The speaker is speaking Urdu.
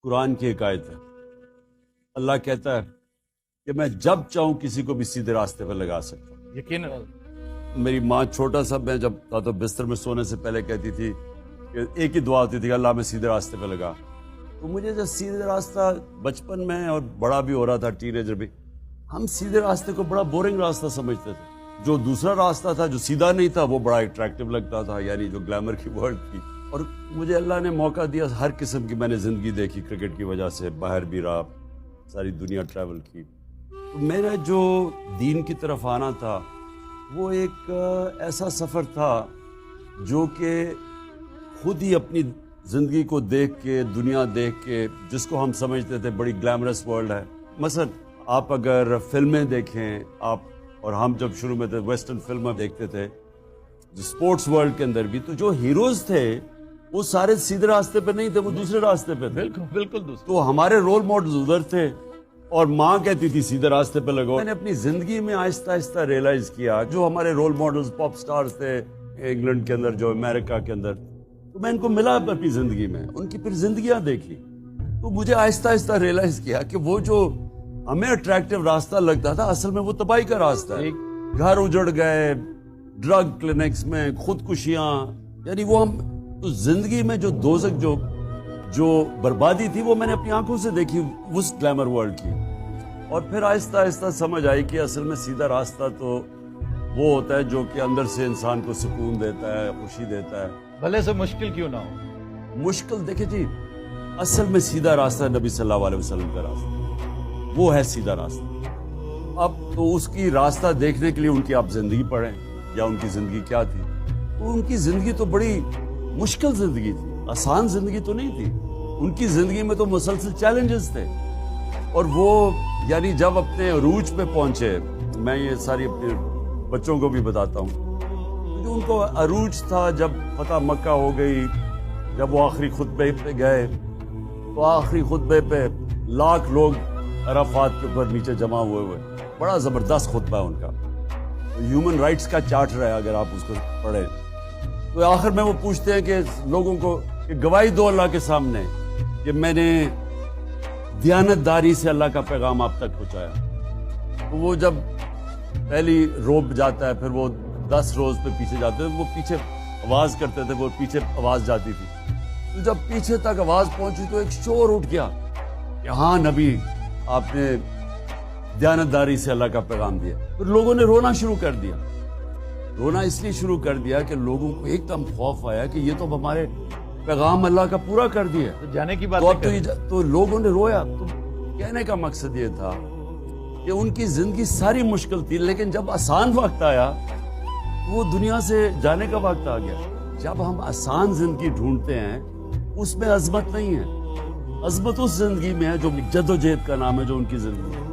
قرآن کی ایک آیت ہے، اللہ کہتا ہے کہ میں جب چاہوں کسی کو بھی سیدھے راستے پر لگا سکتا ہوں۔ یقیناً میری ماں چھوٹا سا میں جب تھا تو بستر میں سونے سے پہلے کہتی تھی کہ ایک ہی دعا ہوتی تھی کہ اللہ میں سیدھے راستے پہ لگا۔ تو مجھے جب سیدھے راستہ بچپن میں اور بڑا بھی ہو رہا تھا، ٹین ایجر بھی، ہم سیدھے راستے کو بڑا بورنگ راستہ سمجھتے تھے۔ جو دوسرا راستہ تھا جو سیدھا نہیں تھا وہ بڑا اٹریکٹیو لگتا تھا، یعنی جو گلیمر کی ورلڈ تھی۔ اور مجھے اللہ نے موقع دیا، ہر قسم کی میں نے زندگی دیکھی، کرکٹ کی وجہ سے باہر بھی رہا، ساری دنیا ٹریول کی۔ تو میرا جو دین کی طرف آنا تھا وہ ایک ایسا سفر تھا جو کہ خود ہی اپنی زندگی کو دیکھ کے، دنیا دیکھ کے، جس کو ہم سمجھتے تھے بڑی گلیمرس ورلڈ ہے۔ مثلا آپ اگر فلمیں دیکھیں، آپ اور ہم جب شروع میں تھے ویسٹرن فلمیں دیکھتے تھے، جو سپورٹس ورلڈ کے اندر بھی، تو جو ہیروز تھے وہ سارے سیدھے راستے پہ نہیں تھے، وہ دوسرے راستے پہ تھے۔ بالکل دوست۔ تو ہمارے رول ماڈلز ادھر تھے اور ماں کہتی تھی سیدھے راستے پہ لگو۔ میں نے اپنی زندگی میں آہستہ آہستہ ریئلائز کیا جو ہمارے رول ماڈلز پاپ سٹارز تھے انگلینڈ کے اندر، جو امریکہ کے اندر، تو میں ان کو ملا اپنی زندگی میں، ان کی پھر زندگیاں دیکھی، تو مجھے آہستہ آہستہ ریئلائز کیا کہ وہ جو ہمیں اٹریکٹیو راستہ لگتا تھا اصل میں وہ تباہی کا راستہ ہے۔ گھر اجڑ گئے، ڈرگ کلینکس میں خودکشیاں، یعنی وہ ہم تو زندگی میں جو دوزخ جو بربادی تھی وہ میں نے اپنی آنکھوں سے دیکھی اس گلیمر ورلڈ کی۔ اور پھر آہستہ آہستہ سمجھ آئی کہ اصل میں سیدھا راستہ تو وہ ہوتا ہے جو کہ اندر سے انسان کو سکون دیتا ہے، خوشی دیتا ہے، بھلے سے مشکل کیوں نہ ہو۔ مشکل دیکھیں جی، اصل میں سیدھا راستہ نبی صلی اللہ علیہ وسلم کا راستہ، وہ ہے سیدھا راستہ۔ اب تو اس کی راستہ دیکھنے کے لیے ان کی آپ زندگی پڑھیں یا ان کی زندگی کیا تھی، تو ان کی زندگی تو بڑی مشکل زندگی تھی، آسان زندگی تو نہیں تھی۔ ان کی زندگی میں تو مسلسل چیلنجز تھے، اور وہ یعنی جب اپنے عروج پہ پہنچے، میں یہ ساری اپنے بچوں کو بھی بتاتا ہوں، جو ان کو عروج تھا جب فتح مکہ ہو گئی، جب وہ آخری خطبے پہ گئے، تو آخری خطبے پہ لاکھ لوگ عرفات کے اوپر نیچے جمع ہوئے، بڑا زبردست خطبہ ہے ان کا، ہیومن رائٹس کا چارٹر ہے، اگر آپ اس کو پڑھیں تو آخر میں وہ پوچھتے ہیں کہ لوگوں کو کہ گواہی دو اللہ کے سامنے کہ میں نے دیانت داری سے اللہ کا پیغام آپ تک پہنچایا۔ تو وہ جب پہلی روب جاتا ہے، پھر وہ 10 روز پہ پیچھے جاتے ہیں، وہ پیچھے آواز کرتے تھے، وہ پیچھے آواز جاتی تھی، تو جب پیچھے تک آواز پہنچی تو ایک شور اٹھ گیا کہ ہاں نبی آپ نے دیانت داری سے اللہ کا پیغام دیا۔ پھر لوگوں نے رونا شروع کر دیا، رونا اس لیے شروع کر دیا کہ لوگوں کو ایک دم خوف آیا کہ یہ تو ہمارے پیغام اللہ کا پورا کر دیا، تو جانے کی بات تو اب تو لوگوں نے رویا۔ تو کہنے کا مقصد یہ تھا کہ ان کی زندگی ساری مشکل تھی، لیکن جب آسان وقت آیا وہ دنیا سے جانے کا وقت آ گیا۔ جب ہم آسان زندگی ڈھونڈتے ہیں اس میں عظمت نہیں ہے، عظمت اس زندگی میں ہے جو جد و جہد کا نام ہے، جو ان کی زندگی ہے۔